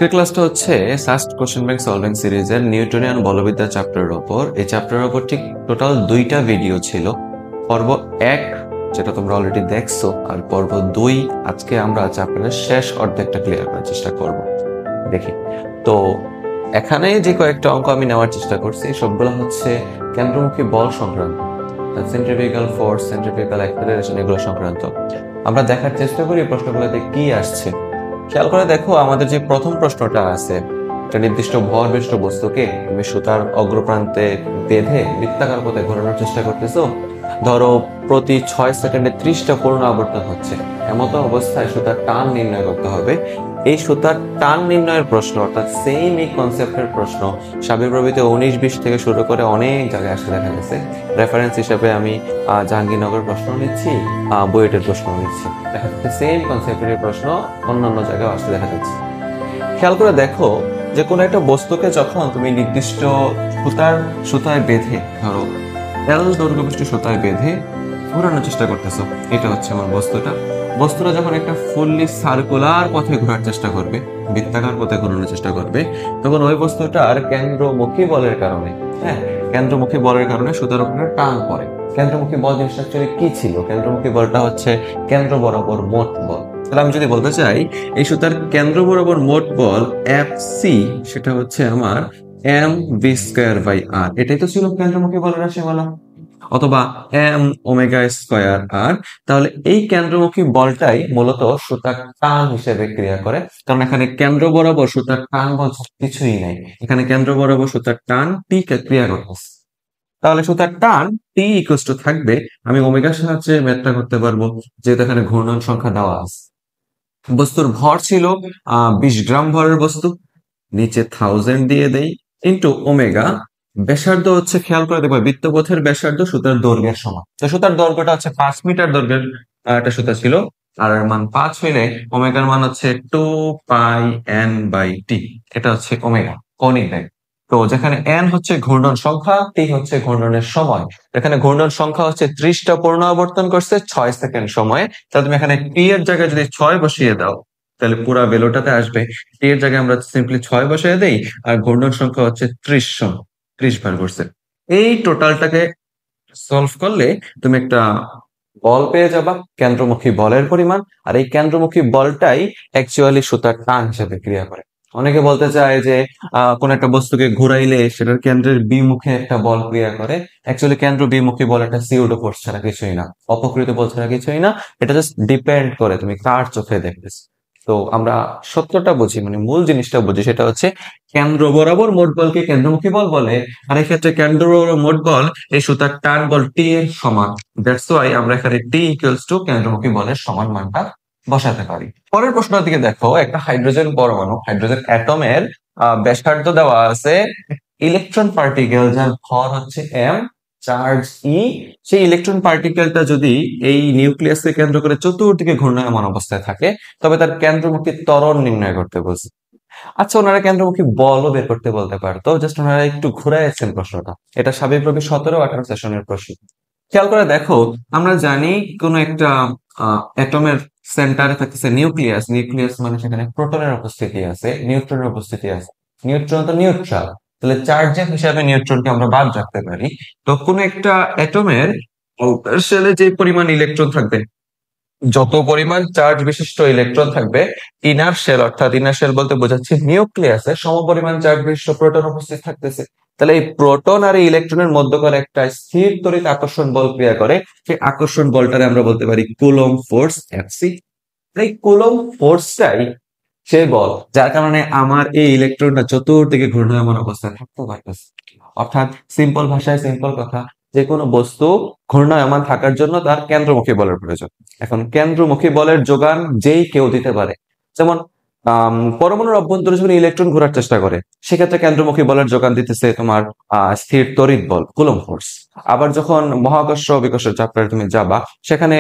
আজকের ক্লাসটা হচ্ছে ফার্স্ট কোশ্চেন ব্যাংক সলভিং সিরিজের নিউটনিয়ান বলবিদ্যা চ্যাপ্টারের উপর। এই চ্যাপ্টারের উপর ঠিক টোটাল 2টা ভিডিও ছিল। পর্ব 1 যেটা তোমরা অলরেডি দেখছো, আর পর্ব 2 আজকে আমরা চ্যাপ্টারের শেষ অর্ধেকটা ক্লিয়ার করার চেষ্টা করব। দেখি তো এখানে যে কয়েকটা অঙ্ক আমি নেওয়ার চেষ্টা করছি সবগুলো হচ্ছে কেন্দ্রমুখী বল সংক্রান্ত, সেন্ট্রিফিউগাল ফোর্স, সেন্ট্রিফিউগাল অ্যাক্সেলারেশন, এগুলো সংক্রান্ত। আমরা দেখার চেষ্টা করি প্রশ্নগুলোতে কি আসছে। খেয়াল করে দেখো, আমাদের যে প্রথম প্রশ্নটা আছে, একটা নির্দিষ্ট ভর বিশিষ্ট বস্তুকে তুমি সুতার অগ্রপ্রান্তে বেঁধে বৃত্তাকার পথে ঘোরানোর চেষ্টা করতেছো। ধরো প্রতি 6 সেকেন্ডে 30টা পূর্ণ আবর্তন হচ্ছে। এমতো অবস্থায় সুতার টান নির্ণয় করতে হবে। এই সুতার টান নির্ণয়ের প্রশ্ন, অর্থাৎ সেম এই কনসেপ্টের প্রশ্ন শাবিপ্রবিতে 19-20 থেকে শুরু করে অনেক জায়গায় আসতে দেখা গেছে। রেফারেন্স হিসেবে আমি জাহাঙ্গীরনগর প্রশ্ন নিচ্ছি, বুয়েটের প্রশ্ন নিচ্ছি। দেখা যাচ্ছে সেম কনসেপ্টের প্রশ্ন অন্যান্য জায়গায় আসতে দেখা যাচ্ছে। খেয়াল করে দেখো যে কোনো একটা বস্তুকে যখন তুমি নির্দিষ্ট সুতায় বেঁধে, ধরো L দৈর্ঘ্য বিশিষ্ট সুতায় বেঁধে ঘোরানোর চেষ্টা করতেছো, এটা হচ্ছে আমার বস্তুটা যখন একটা ফুললি সার্কুলার পথে ঘোরার চেষ্টা করবে, বৃত্তাকার পথে ঘোরানোর চেষ্টা করবে, তখন ওই বস্তুটার কেন্দ্রমুখী বলের কারণে, কেন্দ্রমুখী বলের কারণে সুতার উপরে টান পড়ে। কেন্দ্রমুখী বল জিনিসটা অ্যাকচুয়ালি কি ছিল? কেন্দ্রমুখী বলটা হচ্ছে কেন্দ্র বরাবর মোট বল। তাহলে আমি যদি বলতে চাই এই সুতার কেন্দ্র বরাবর মোট বল Fc, সেটা হচ্ছে আমার mv²/r। এটাই তো ছিল কেন্দ্রমুখী বলের রাশিমালা, অথবা m⍵²r। তাহলে এই কেন্দ্রমুখী বলটাই মূলত সুতার টান হিসেবে ক্রিয়া করে, কারণ এখানে কেন্দ্র বরাবর সুতার টান বল কিছুই নাই। এখানে কেন্দ্র বরাবর সুতার টান টি ক্রিয়া করতেছে। তাহলে সুতার টান টি ইকুয়াল টু থাকবে, আমি ওমেগার সাহায্যে ম্যাথটা করতে পারবো, যেহেতু এখানে ঘূর্ণন সংখ্যা দেওয়া আছে। বস্তুর ভর ছিল 20 গ্রাম ভরের বস্তু, নিচে 1000 দিয়ে দেই, ইন্টু ওমেগা। ব্যাসার্ধ হচ্ছে, খেয়াল করে দেখবে বৃত্তপথের ব্যাসার্ধ সুতার দৈর্ঘ্যের সমান। তো সুতার দৈর্ঘ্যটা হচ্ছে 5 মিটার দৈর্ঘ্যের একটা সুতা ছিল, আর এর মান 5 হইলে ওমেগার মান হচ্ছে 2πn/t। এটা হচ্ছে ওমেগা, কৌণিক বেগ। তো যেখানে n হচ্ছে ঘূর্ণন সংখ্যা, t হচ্ছে ঘূর্ণনের সময়। এখানে ঘূর্ণন সংখ্যা হচ্ছে 30টা পূর্ণ আবর্তন করছে 6 সেকেন্ড সময়ে। তাহলে তুমি এখানে t এর জায়গায় যদি 6 বসিয়ে দাও, তাহলে পুরা বেলোটাতে আসবে। t এর জায়গায় আমরা সিম্পলি 6 বসিয়ে দেই, আর ঘূর্ণন সংখ্যা হচ্ছে 30 বার করছে। এই টোটালটাকে সলভ করলে তুমি একটা বল পেয়ে যাবা, কেন্দ্রমুখী বলের পরিমাণ। আর এই কেন্দ্রমুখী বলটাই অ্যাকচুয়ালি সুতার টান হিসেবে ক্রিয়া করে। অনেকে বলতে চায় যে কোন একটা বস্তুকে ঘুরাইলে সেটার কেন্দ্রের বিমুখে একটা বল ক্রিয়া করে। অ্যাকচুয়ালি কেন্দ্র বিমুখী বল একটা সিউডো ফোর্স ছাড়া কিছুই না, অপকৃত বল ছাড়া কিছুই না। এটা জাস্ট ডিপেন্ড করে তুমি কার চোখে দেখতেছ। তো আমরা সত্যটা বুঝি, মানে মূল জিনিসটা বুঝি, সেটা হচ্ছে কেন্দ্র বরাবর মোট বলকে কেন্দ্রমুখী বল বলে। আর এই ক্ষেত্রে কেন্দ্র বরাবর মোট বল এই সুতার টান বল টি এর সমান। দ্যাটস ওয়াই আমরা এখানে টি ইকুয়ালস টু কেন্দ্রমুখী বলের সমান মানটা বসাতে পারি। পরের প্রশ্নটার দিকে দেখো, একটা হাইড্রোজেন পরমাণু, হাইড্রোজেন অ্যাটমের ব্যাসার্ধ দেওয়া আছে, ইলেকট্রন পার্টিকেল যার ভর হচ্ছে m, চার্জ e। সেই ইলেকট্রন পার্টিকেলটা যদি এই নিউক্লিয়াসকে কেন্দ্র করে চতুর্দিকে ঘূর্ণায়মান অবস্থায় থাকে, তবে তার কেন্দ্রমুখী ত্বরণ নির্ণয় করতে বলছে। আচ্ছা, ওনারা কেন্দ্রমুখী বলও বের করতে বলতে পারতো, জাস্ট ওনারা একটু ঘুরাইছেন প্রশ্নটা। এটা শাবিপ্রবি 17-18 সেশনের প্রশ্ন। খেয়াল করে দেখো, আমরা জানি কোন একটা অ্যাটমের সেন্টারে থাকতেছে নিউক্লিয়াস। নিউক্লিয়াস মানে সেখানে প্রোটনের উপস্থিতি আছে, নিউট্রনের উপস্থিতি আছে। নিউট্রন তো নিউট্রাল, তাহলে চার্জের হিসাবে নিউট্রনকে আমরা বাদ রাখতে পারি। তো কোন একটা অ্যাটমের আউটার শেলে যে পরিমাণ ইলেকট্রন থাকবে, যত পরিমাণ চার্জ বিশিষ্ট ইলেকট্রন থাকবে, ইনার শেল, অর্থাৎ ইনার শেল বলতে বোঝাচ্ছি নিউক্লিয়াসে সমপরিমাণ চার্জ বিশিষ্ট প্রোটন উপস্থিত থাকতেছে। তাহলে এই প্রোটন আর এই ইলেকট্রনের মধ্যকার একটা স্থির তড়িৎ আকর্ষণ বল ক্রিয়া করে। সেই আকর্ষণ বলটারে আমরা বলতে পারি কুলম্ব ফোর্স, Fc। এই কুলম্ব ফোর্সটাই সে বল যার কারণে আমার এই ইলেকট্রনটা চতুর্দিকে ঘূর্ণায়মান অবস্থায় থাকতে পারতেছে। অর্থাৎ সিম্পল ভাষায়, সিম্পল কথা, যে কোনো বস্তু ঘূর্ণায়মান থাকার জন্য তার কেন্দ্রমুখী বলের প্রয়োজন। এখন কেন্দ্রমুখী বলের যোগান যেই কেউ দিতে পারে। যেমন পরমাণুর অভ্যন্তরে যখন ইলেকট্রন ঘোরার চেষ্টা করে, সেক্ষেত্রে কেন্দ্রমুখী বলের যোগান দিতেছে তোমার স্থির তড়িৎ বল, কুলম্ব ফোর্স। আবার যখন মহাকর্ষ বিকর্ষ চ্যাপ্টারে তুমি যাবা, সেখানে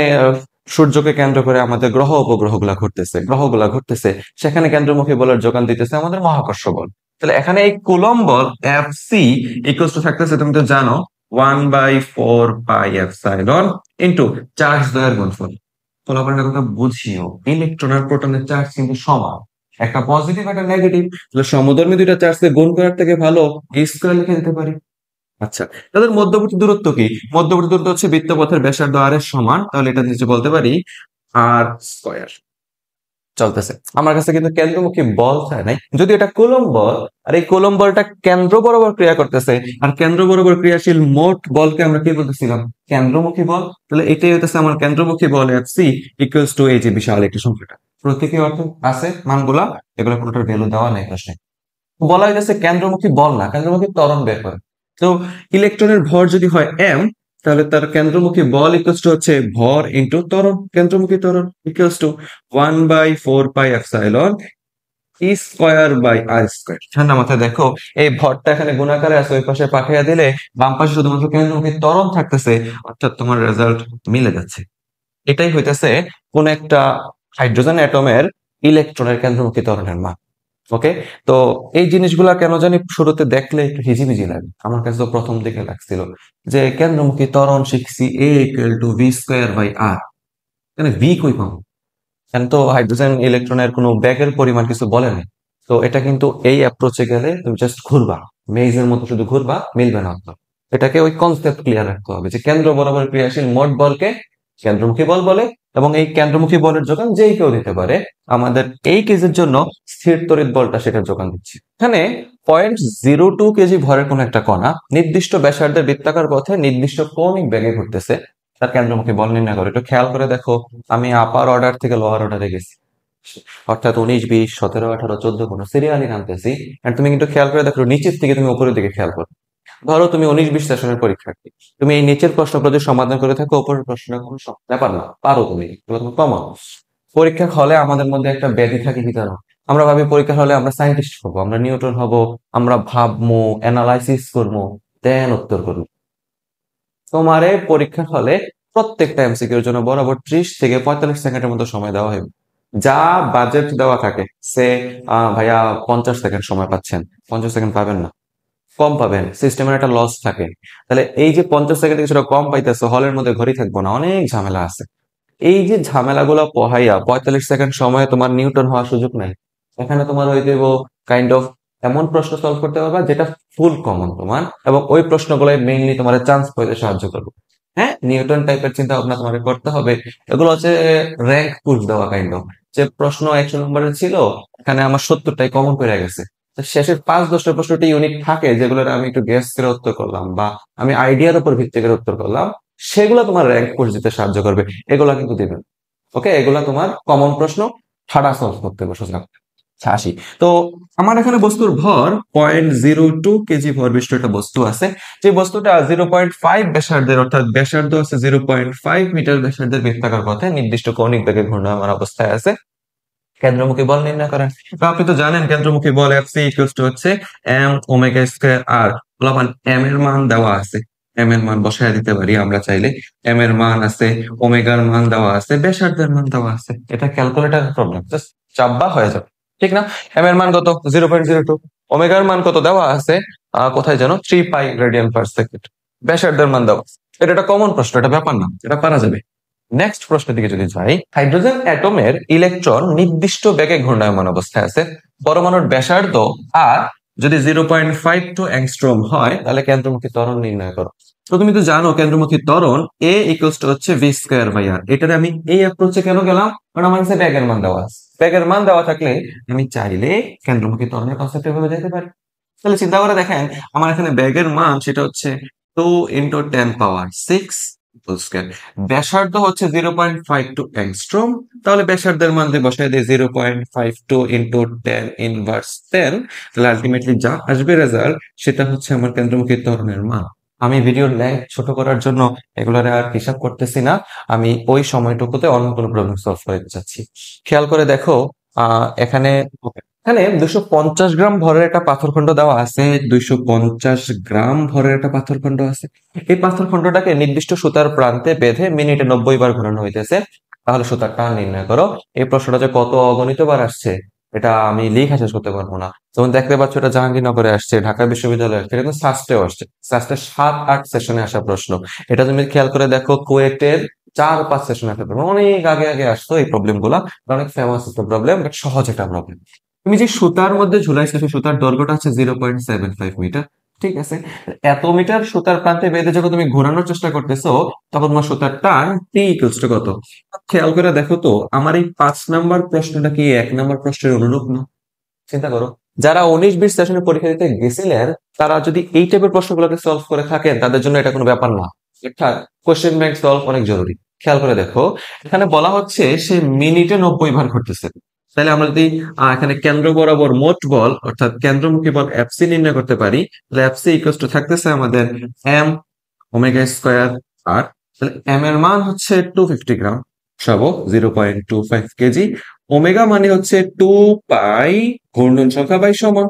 সূর্যকে কেন্দ্র করে আমাদের গ্রহ উপগ্রহগুলা ঘুরতেছে, সেখানে কেন্দ্রমুখী বলের যোগান দিতেছে আমাদের মহাকর্ষ বল। তাহলে এখানে এই coulomb ball Fc equal to থাকতেছে, তুমি তো জানো, 1/4πε ইন্টু চার্জ দ্বয়ের গুণফল। ফলাফলটা কথা বুঝিও, ইলেকট্রন আর প্রোটনের চার্জ কিন্তু সমান। একটা পজিটিভ একটা নেগেটিভ, তাহলে সমধর্মী দুইটা চার্জকে গুণ করার থেকে ভালো স্কোয়ার লিখে দিতে পারি। আচ্ছা, তাদের মধ্যবর্তী দূরত্ব কি? মধ্যবর্তী দূরত্ব হচ্ছে বৃত্তপথের ব্যাসার্ধ আর এর সমান, তাহলে এটা নিচে বলতে পারি আর স্কোয়ার। চলতেছে, আমার কাছে কিন্তু কেন্দ্রমুখী বল চায় নাই, যদি এটা কুলম্ব বল, আর এই কুলম্ব বলটা কেন্দ্র বরাবর ক্রিয়া করতেছে, আর কেন্দ্র বরাবর ক্রিয়াশীল মোট বলকে আমরা কি বলতেছিলাম? কেন্দ্রমুখী বল। তাহলে এটাই হইতেছে আমার কেন্দ্রমুখী বল, এফ সি ইকুয়ালস টু এই যে বিশাল একটি সংখ্যাটা। প্রতীকী অর্থ আছে মানগুলা, এগুলো কোনোটার ভ্যালু দেওয়া নাই প্রশ্নে। বলা হয়েছে কেন্দ্রমুখী বল না, কেন্দ্রমুখী ত্বরণ বের করে। তো ইলেকট্রনের ভর যদি হয় এম, তাহলে তার কেন্দ্রমুখী বল ইকুয়ালস টু হচ্ছে ভর ইন্টু ত্বরণ, কেন্দ্রমুখী ত্বরণ equals to 1/4 pi epsilon E square by R square. ঠান্ডা মাথায় দেখো, এই ভরটা এখানে গুণাকারে আছে, ওই পাশে পাঠিয়ে দিলে বাম পাশে শুধুমাত্র কেন্দ্রমুখী ত্বরণ থাকতেছে, অর্থাৎ তোমার রেজাল্ট মিলে যাচ্ছে। এটাই হইতেছে কোন একটা হাইড্রোজেন অ্যাটমের ইলেকট্রনের কেন্দ্রমুখী ত্বরণের মান। ওকে, তো এই জিনিসগুলা কেন জানি শুরুতে দেখলে একটু হিজিবিজি লাগে, আমার কাছে তো প্রথম দিকে লাগছিল যে কেন্দ্রমুখী ত্বরণ শিখছি a equal to v square by r, এখানে ভি কই পাবো? এখানে তো হাইড্রোজেন ইলেকট্রনের কোনো ব্যাগের পরিমাণ কিছু বলে নাই। তো এটা কিন্তু এই অ্যাপ্রোচে গেলে তুমি জাস্ট ঘুরবা, মেজের মতো শুধু ঘুরবা, মিলবে না তো। এটাকে ওই কনসেপ্ট ক্লিয়ার রাখতে হবে যে কেন্দ্র বরাবর ক্রিয়াশীল মোট বলকে কেন্দ্রমুখী বল বলে, এবং এই কেন্দ্রমুখী বলের যোগান যেই কেউ দিতে পারে। আমাদের এই কেজের জন্য স্থির তড়িৎ বলটা সেটার যোগান দিচ্ছে। এখানে 0.02 কেজি ভরের কোন একটা কণা নির্দিষ্ট ব্যাসার্ধের বৃত্তাকার পথে নির্দিষ্ট কৌণিক বেগে ঘুরতেছে, তার কেন্দ্রমুখী বল নির্ণয় করে। একটু খেয়াল করে দেখো, আমি আপার অর্ডার থেকে লোয়ার অর্ডারে গেছি, অর্থাৎ 19, 20, 17, 18, 14 কোনো সিরিয়ালি নামতেছি। আর তুমি কিন্তু খেয়াল করে দেখো, নিচের থেকে তুমি উপরের দিকে খেয়াল করো। ধরো তুমি 19-20 সেশনের পরীক্ষার্থী, তুমি এই নিচের প্রশ্নগুলো যদি সমাধান করে থাকো, উপরের প্রশ্নটা কোনো ব্যাপার না, পারো তুমি, এগুলো তুমি কমন। পরীক্ষার হলে আমাদের মধ্যে একটা ব্যাধি থাকে কি জানো? আমরা ভাবি পরীক্ষার হলে আমরা সায়েন্টিস্ট হবো, আমরা নিউটন হব, আমরা ভাববো, অ্যানালাইসিস করবো, দেন উত্তর করবো। তোমারে পরীক্ষার হলে প্রত্যেকটা এমসিকিউর জন্য বরাবর 30 থেকে 45 সেকেন্ডের মতো সময় দেওয়া হবে। যা বাজেট দেওয়া থাকে, সে ভাইয়া 50 সেকেন্ড সময় পাচ্ছেন, 50 সেকেন্ড পাবেন না, কম পাবেন, সিস্টেমের একটা লস থাকে। তাহলে এই যে 50 সেকেন্ড কিছুটা কম পাইতেছো, হলের মধ্যে ঘড়ি থাকবো না, অনেক ঝামেলা আছে। এই যে ঝামেলাগুলো পোহাইয়া 45 সেকেন্ড সময়ে তোমার নিউটন হওয়ার সুযোগ নাই। এখানে তোমার হয়ে দেব কাইন্ড অফ এমন প্রশ্ন সলভ করতে পারবা যেটা ফুল কমন তোমার, এবং ওই প্রশ্নগুলোই মেইনলি তোমার চান্স পেতে সাহায্য করবে। হ্যাঁ, নিউটন টাইপের চিন্তা ভাবনা তোমার করতে হবে। এগুলো হচ্ছে র্যাঙ্ক পুশ দেওয়া কাইন্ড অফ, যে প্রশ্ন 100 নম্বরের ছিল, এখানে আমার 70টাই কমন পেয়ে গেছে। তো শেষের 5-10টা প্রশ্নটি ইউনিক থাকে, যেগুলো আমি একটু গেস করে উত্তর করলাম বা আমি আইডিয়ার উপর ভিত্তি করে উত্তর করলাম, সেগুলো তোমার র্যাঙ্ক পুশ দিতে সাহায্য করবে। এগুলা কিন্তু দিবেন। ওকে, এগুলা তোমার কমন প্রশ্ন, ঠাডা সলভ করতে হবে সোজা। আচ্ছা, আসি। তো আমার এখানে বস্তুর ভর 0.02 কেজি ভর বিশিষ্ট একটা বস্তু আছে, যে বস্তুটা 0.5 ব্যাসার্ধের, অর্থাৎ ব্যাসার্ধ আছে 0.5 মিটার ব্যাসার্ধের বৃত্তাকার পথে নির্দিষ্ট কৌণিক বেগে ঘূর্ণায়মান অবস্থায় আছে। কেন্দ্রমুখী বল নির্ণয় করেন। তো আপনি তো জানেন কেন্দ্রমুখী বল এফসি ইকুয়ালস টু হচ্ছে এম ওমেগা স্কয়ার আর। বলবান এম এর মান দেওয়া আছে, এম এর মান বসায় দিতে পারি আমরা চাইলে। এম এর মান আছে, ওমেগার মান দেওয়া আছে, ব্যাসার্ধের মান দেওয়া আছে। এটা ক্যালকুলেটর প্রবলেম, জাস্ট চাপবা হয়ে যাবে, ঠিক না? এম এর মান কত? 0.02। ওমেগার মান কত দেওয়া আছে? কোথায় জানো? 3 পাই রেডিয়ান পার সেকেন্ড। ব্যাসার্ধের মান দেওয়া আছে। এটা একটা কমন প্রশ্ন, এটা ব্যাপার না, এটা পারা যাবে। নেক্সট প্রশ্নের দিকে যদি যাই, হাইড্রোজেন অ্যাটমের ইলেকট্রন নির্দিষ্ট বেগে ঘূর্ণায়মান অবস্থায় আছে, পরমাণুর ব্যাসার্ধ আর যদি 0.52 অ্যাংস্ট্রম হয়, তাহলে কেন্দ্রমুখী ত্বরণ নির্ণয় করো। তো তুমি তো জানো কেন্দ্রমুখী ত্বরণ এ ইকুয়ালস টু হচ্ছে ভি স্কয়ার বাই আর। এটারে আমি এই অ্যাপ্রোচে কেন গেলাম? কারণ আমার কাছে ব্যাগের মান দেওয়া আছে। ব্যাগের মান দেওয়া থাকলে আমি চাইলে কেন্দ্রমুখী ত্বরণের কনসেপ্টে ভাবে যেতে পারি। তাহলে চিন্তা করে দেখেন, আমার এখানে ব্যাগের মান সেটা হচ্ছে 2 × 10⁻⁶ হোল স্কয়ার। ব্যাসার্ধ হচ্ছে 0.52 অ্যাংস্ট্রম, তাহলে ব্যাসার্ধের মান দিয়ে বসাই দিয়ে 0.52 ইন্টু 10⁻10, তাহলে আলটিমেটলি যা আসবে রেজাল্ট, সেটা হচ্ছে আমার কেন্দ্রমুখী ত্বরণের মান। আমি ভিডিওর লেন্থ ছোট করার জন্য এগুলোর আর হিসাব করতেছি না, আমি ওই সময়টুকুতে অন্য কোনো প্রবলেম সলভ করে চাচ্ছি। খেয়াল করে দেখো, এখানে এখানে 250 গ্রাম ভরের একটা পাথরখণ্ড দেওয়া আছে, 250 গ্রাম ভরের একটা পাথরখণ্ড আছে। এই পাথরখণ্ডটাকে নির্দিষ্ট সুতার প্রান্তে বেঁধে মিনিটে 90 বার ঘোরানো হইতেছে। তাহলে সুতার টান নির্ণয় করো। এই প্রশ্নটা যে কত অগণিত বার আসছে, এটা আমি লেখা শেষ করতে পারবো না। যেমন দেখতে পাচ্ছ, এটা জাহাঙ্গীরনগরে আসছে, ঢাকা বিশ্ববিদ্যালয়ে আসছে, এটা কিন্তু সাস্টেও আসছে। সাস্টে 7-8 সেশনে আসা প্রশ্ন। এটা তুমি খেয়াল করে দেখো, কুয়েটের 4-5 সেশন একটা প্রবলেম, অনেক আগে আগে আসতো এই প্রবলেম গুলা, অনেক ফেমাস একটা প্রবলেম, বাট সহজ একটা প্রবলেম। তুমি যে সুতার মধ্যে ঝুলাইছো সেই সুতার দৈর্ঘ্যটা হচ্ছে 0.75 মিটার। ঠিক আছে, এত মিটার সুতার প্রান্তে বেঁধে যখন তুমি ঘোরানোর চেষ্টা করতেছো তখন তোমার সুতার টান টি ইকুয়ালস টু কত? খেয়াল করে দেখো তো, আমার এই 5 নাম্বার প্রশ্নটা কি 1 নাম্বার প্রশ্নের অনুরূপ না? চিন্তা করো, যারা 19-20 সেশনে পরীক্ষা দিতে গেছিলেন তারা যদি এই টাইপের প্রশ্নগুলোকে সলভ করে থাকেন তাদের জন্য এটা কোনো ব্যাপার না। অর্থাৎ কোশ্চেন ব্যাংক সলভ অনেক জরুরি। খেয়াল করে দেখো, এখানে বলা হচ্ছে সে মিনিটে 90 ভার ঘুরতেছে। তাহলে আমরা যদি এখানে কেন্দ্র বরাবর মোট বল অর্থাৎ কেন্দ্রমুখী বল এফসি নির্ণয় করতে পারি, তাহলে এফসি ইকুয়ালস টু থাকতেছে আমাদের এম ওমেগা স্কোয়ার আর, তাহলে এম এর মান হচ্ছে 250 গ্রাম সব 0.25 কেজি। ওমেগা মানে হচ্ছে 2 পাই ঘূর্ণন সংখ্যা বাই সময়,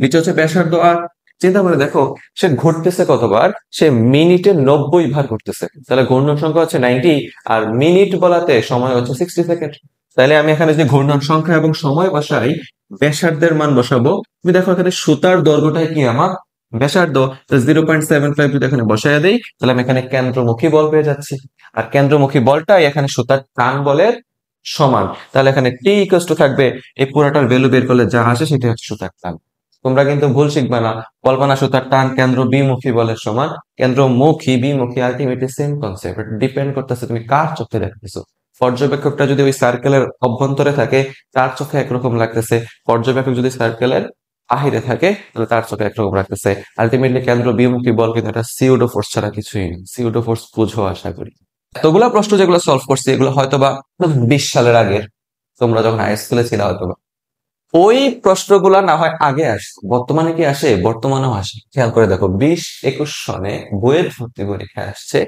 নিচে হচ্ছে ব্যাসার্ধ আর। চিন্তা করে দেখো, সে ঘুরতেছে কতবার? সে মিনিটে 90 ভার ঘুরতেছে, তাহলে ঘূর্ণন সংখ্যা হচ্ছে 90 আর মিনিট বলাতে সময় হচ্ছে 60 সেকেন্ড। তাহলে আমি এখানে যে ঘূর্ণন সংখ্যা এবং সময় বসাই, ব্যাসার্ধের মান বসাবো। তুমি দেখো এখানে সুতার দৈর্ঘ্যটাই কি আমার ব্যাসার্ধ, 0.75 যদি এখানে বসায় দেই তাহলে আমি এখানে কেন্দ্রমুখী বল পেয়ে যাচ্ছি। আর কেন্দ্রমুখী বলটাই এখানে সুতার টান বলের সমান। তাহলে এখানে টি ইকুয়ালস টু থাকবে, এই পুরাটার ভ্যালু বের করলে যা আসে সেটা হচ্ছে সুতার টান। তোমরা কিন্তু ভুল শিখবে না, কল্পনা সুতার টান কেন্দ্র বিমুখী বলের সমান। কেন্দ্রমুখী বিমুখী আলটিমেটলি সেম কনসেপ্ট, ডিপেন্ড করতেছে তুমি কার চোখে দেখতেছো। পর্যবেক্ষকটা যদি ওই সার্কেলের অভ্যন্তরে থাকে তার চোখে একরকম লাগতেছে, পর্যবেক্ষক যদি সার্কেলের বাহিরে থাকে তাহলে তার চোখে একরকম লাগতেছে। আলটিমেটলি কেন্দ্র বিমুখী বল কিন্তু একটা সিউডো ফোর্স ছাড়া কিছুই নেই। সিউডো ফোর্স বুঝো আশা করি। এতগুলা প্রশ্ন যেগুলো সলভ করছি এগুলো হয়তোবা 20 সালের আগের, তোমরা যখন হাই স্কুলে ছিল হয়তোবা ওই প্রশ্নগুলা না হয় আগে আসছে, বর্তমানে কি আসে? বর্তমানেও আসে। খেয়াল করে দেখো 20-21 সনে বইয়ের ভর্তি পরীক্ষায় আসছে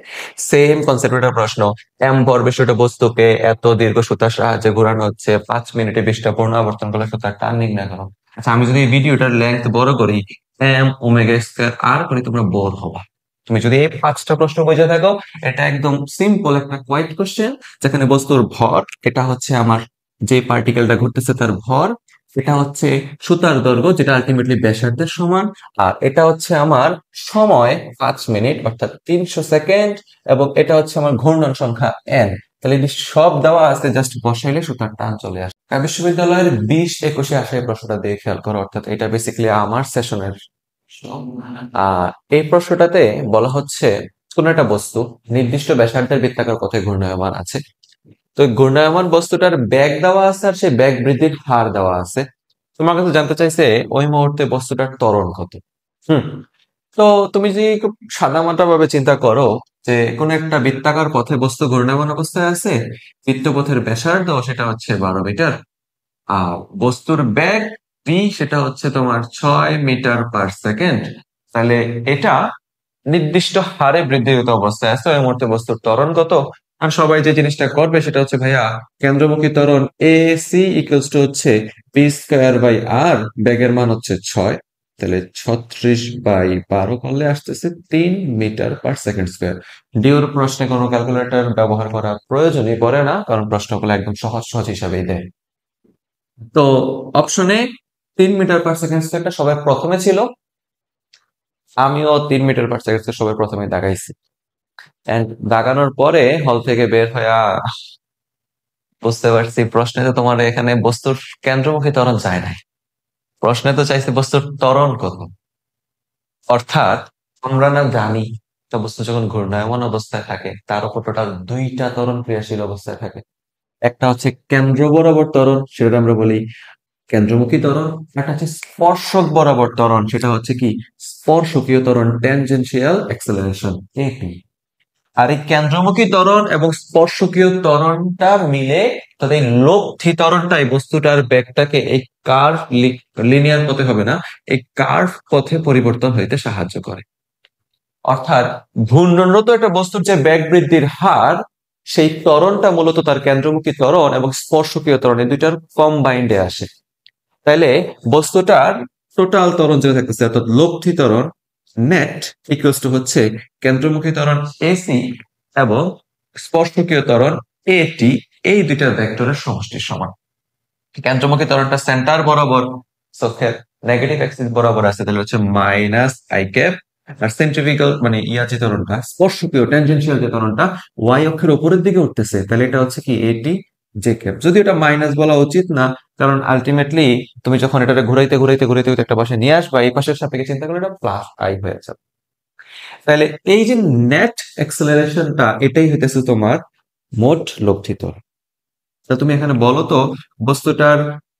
সেম কনসেপ্টের প্রশ্ন। এম ভর বিশিষ্ট বস্তুকে এত দীর্ঘ সুতার সাহায্যে ঘোরানো হচ্ছে, 5 মিনিটে 20টা পুনরাবর্তন করলে সুতার টান নির্ণয় করো। আচ্ছা, আমি যদি এই ভিডিওটার লেন্থ বড় করি, এম ওমেগা স্কয়ার আর করি, তোমরা বোর হবা। তুমি যদি এই 5টা প্রশ্ন বুঝে থাকো, এটা একদম সিম্পল একটা কোয়াইট কোশ্চেন, যেখানে বস্তুর ভর, এটা হচ্ছে আমার যে পার্টিকেলটা ঘুরতেছে তার ভর, এটা হচ্ছে সুতার দৈর্ঘ্য যেটা আলটিমেটলি ব্যাসার্ধের সমান, আর এটা হচ্ছে আমার সময় 5 মিনিট অর্থাৎ 300 সেকেন্ড, এবং এটা হচ্ছে আমার ঘূর্ণন সংখ্যা এন। তাহলে এই সব দেওয়া আছে, জাস্ট বসাইলে সুতার টান চলে আসে। ঢাকা বিশ্ববিদ্যালয়ের 20-21-এ আসা এই প্রশ্নটা দিয়ে খেয়াল করো, অর্থাৎ এটা বেসিক্যালি আমার সেশনের। এই প্রশ্নটাতে বলা হচ্ছে কোন একটা বস্তু নির্দিষ্ট ব্যাসার্ধের বৃত্তাকার পথে ঘূর্ণায়মান আছে। তো এই ঘূর্ণায়মান বস্তুটার বেগ দেওয়া আছে আর সেই বেগ বৃদ্ধির হার দেওয়া আছে। তোমার কাছে জানতে চাইছে ওই মুহূর্তে বস্তুটার ত্বরণ কত। হুম তো তুমি যদি খুব সাদামাটা ভাবে চিন্তা করো যে কোন একটা বৃত্তাকার পথে বস্তু ঘূর্ণায়মান অবস্থায় আছে, বৃত্তপথের ব্যাসার্ধ সেটা হচ্ছে 12 মিটার, আর বস্তুর বেগ ভি সেটা হচ্ছে তোমার 6 মিটার/সেকেন্ড। তাহলে এটা নির্দিষ্ট হারে বৃদ্ধিগত অবস্থায় আছে, ওই মুহূর্তে বস্তুর ত্বরণ কত? আর সবাই যে জিনিসটা করবে সেটা হচ্ছে ভাইয়া কেন্দ্রমুখী ত্বরণ এ সি ইকুয়ালস টু হচ্ছে v²/r, বেগের মান হচ্ছে 6, তাহলে 36/12 করলে আসতেছে 3 মিটার/সেকেন্ড স্কোয়ার। ডিওর প্রশ্নে কোনো ক্যালকুলেটর ব্যবহার করার প্রয়োজনই পড়ে না, কারণ প্রশ্নগুলো একদম সহজ সহজ হিসাবেই দেয়। তো অপশনে 3 মিটার/সেকেন্ড স্কোয়ারটা সবাই প্রথমে ছিল, আমিও 3 মিটার/সেকেন্ড সবাই প্রথমে দাগাইছি। And দাগানোর পরে হল থেকে বের হইয়া বুঝতে পারছি প্রশ্নে তো তোমার এখানে বস্তুর কেন্দ্রমুখী ত্বরণ যায় নাই, প্রশ্নে তো চাইছে বস্তুর ত্বরণ কত। অর্থাৎ আমরা না জানি একটা বস্তু যখন ঘূর্ণায়মান অবস্থায় থাকে তার উপর টোটাল 2টা ত্বরণ ক্রিয়াশীল অবস্থায় থাকে। একটা হচ্ছে কেন্দ্র বরাবর ত্বরণ, সেটা আমরা বলি কেন্দ্রমুখী ত্বরণ। একটা হচ্ছে স্পর্শক বরাবর ত্বরণ, সেটা হচ্ছে কি স্পর্শকীয় ত্বরণ, ট্যানজেনশিয়াল অ্যাক্সেলারেশন, এটি। আর এই কেন্দ্রমুখী ত্বরণ এবং স্পর্শকীয় ত্বরণটা মিলে তাদের লব্ধি ত্বরণটাই বস্তুটার বেগটাকে এই কার্ভ, লিনিয়ার পথে হবে না, এই কার্ভ পথে পরিবর্তন হইতে সাহায্য করে। অর্থাৎ ঘূর্ণনরত একটা বস্তুর যে বেগ বৃদ্ধির হার, সেই ত্বরণটা মূলত তার কেন্দ্রমুখী ত্বরণ এবং স্পর্শকীয় ত্বরণ এই দুইটার কম্বাইন্ডে আসে। তাইলে বস্তুটার টোটাল ত্বরণ যেটা থাকতেছে অর্থাৎ লব্ধি ত্বরণ নেট ইকুয়ালস টু হচ্ছে কেন্দ্রমুখী ত্বরণ এসি এবং স্পর্শকীয় ত্বরণ এটি, এই দুইটা ভেক্টরের সমষ্টির সমান। কেন্দ্রমুখী ত্বরণটা সেন্টার বরাবর চোখের নেগেটিভ অ্যাক্সিস বরাবর আছে, তাহলে হচ্ছে মাইনাস আই ক্যাপ, আর সেন্ট্রিফিউগাল মানে যে ত্বরণটা, স্পর্শকীয় ট্যানজেনশিয়াল যে ত্বরণটা ওয়াই অক্ষের উপরের দিকে উঠতেছে, তাহলে এটা হচ্ছে কি এটি জে ক্যাপ। যদি এটা মাইনাস বলা উচিত না, কারণ আলটিমেটলি তুমি যখন এটা ঘুরাইতে ঘুরাইতে ঘুরাইতে একটা পাশে নিয়ে আসবা, এই পাশের সাপেক্ষে চিন্তা করলে এটা প্লাস আই হয়ে যাবে। তাহলে এই যে নেট অ্যাক্সেলারেশনটা, এটাই হইতেছে তোমার মোট লব্ধি ত্বরণ। তা তুমি এখানে বলো তো, বস্তুটার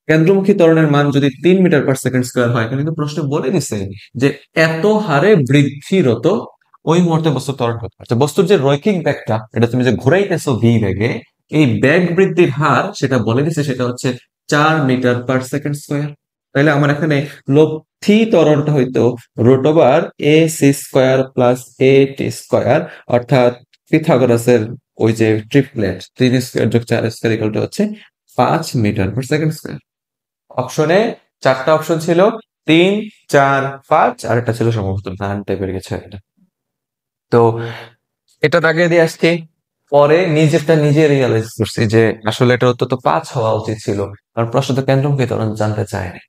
কেন্দ্রমুখী ত্বরণের মান যদি 3 মিটার/সেকেন্ড স্কয়ার হয়, এখানে কিন্তু প্রশ্ন বলে দিছে যে এত হারে বৃদ্ধিরত ওই মুহূর্তে বস্তু ত্বরণ করতে পারছে। বস্তুর যে রৈখিক ব্যাগটা, এটা তুমি যে ঘুরাইতেছো ভি ব্যাগে, এই ব্যাগ বৃদ্ধির হার সেটা বলে দিছে, সেটা হচ্ছে 4 মিটার/সেকেন্ড স্কয়ার। তাইলে আমার এখানে লব্ধি ত্বরণটা হইতো √a C square plus a T square, অর্থাৎ পিথাগোরাসের ওই যে ট্রিপলেট 3 স্কয়ার যোগ 4 স্কয়ার হচ্ছে 5 মিটার/সেকেন্ড স্কয়ার। অপশনে 4টা অপশন ছিল, 3, 4, 5, আর একটা ছিল সম্ভবত নান টাইপের কিছু একটা। তো এটা দাগিয়ে দিয়ে আসছি, পরে নিজেরটা নিজে রিয়েলাইজ করছি যে আসলে এটা উত্তর তো 5 হওয়া উচিত ছিল, কারণ প্রশ্ন তো কেন্দ্রমুখী ত্বরণ জানতে চায়নি।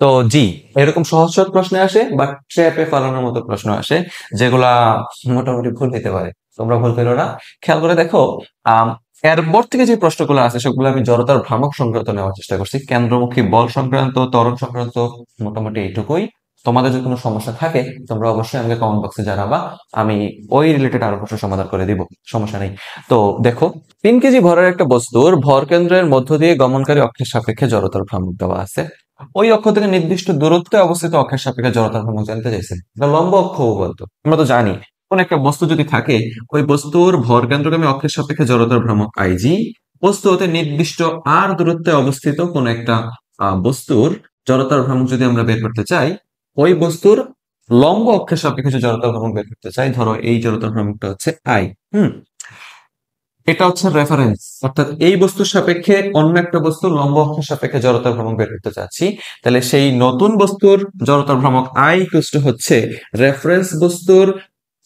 তো জি, এরকম সহজ সহজ প্রশ্ন আসে, বাট ট্র্যাপে ফালানোর মতো প্রশ্ন আসে, যেগুলা মোটামুটি ভুল হইতে পারে। তোমরা ভুল করো না, খেয়াল করে দেখো। আম, এরপর থেকে যে প্রশ্নগুলো আছে সেগুলো আমি জড়তার ভ্রামক সংক্রান্ত নেওয়ার চেষ্টা করছি, কেন্দ্রমুখী বল সংক্রান্ত, ত্বরণ সংক্রান্ত, মোটামুটি এইটুকুই। তোমাদের যদি কোনো সমস্যা থাকে তোমরা অবশ্যই আমাকে কমেন্ট বক্সে জানাবা, আমি ওই রিলেটেড আরো প্রশ্ন সমাধান করে দিব, সমস্যা নেই। তো দেখো, 3 কেজি ভরের একটা বস্তুর ভর কেন্দ্রের মধ্য দিয়ে গমনকারী অক্ষের সাপেক্ষে জড়তার ভ্রামক দেওয়া আছে। ওই অক্ষ থেকে নির্দিষ্ট দূরত্বে অবস্থিত অক্ষের সাপেক্ষে জড়তার ভ্রামক জানতে চাইছে। এটা লম্ব অক্ষ বলতো, আমরা তো জানি কোন একটা বস্তু যদি থাকে, ওই বস্তুর ভর কেন্দ্রগামী অক্ষের সাপেক্ষে জড়তার ভ্রামক আইজি, বস্তু হতে নির্দিষ্ট আর দূরত্বে অবস্থিত কোন একটা বস্তুর জড়তার ভ্রামক যদি আমরা বের করতে চাই, ওই বস্তুর লম্ব অক্ষের সাপেক্ষে যে জড়তার ভ্রামক বের করতে চাই, ধরো এই জড়তার ভ্রামকটা হচ্ছে আই। এটা হচ্ছে রেফারেন্স, অর্থাৎ এই বস্তুর সাপেক্ষে অন্য একটা বস্তুর লম্ব অক্ষের সাপেক্ষে জড়তার ভ্রামক বের করতে চাচ্ছি। তাহলে সেই নতুন বস্তুর জড়তার ভ্রামক আই ইকুয়াল হচ্ছে রেফারেন্স বস্তুর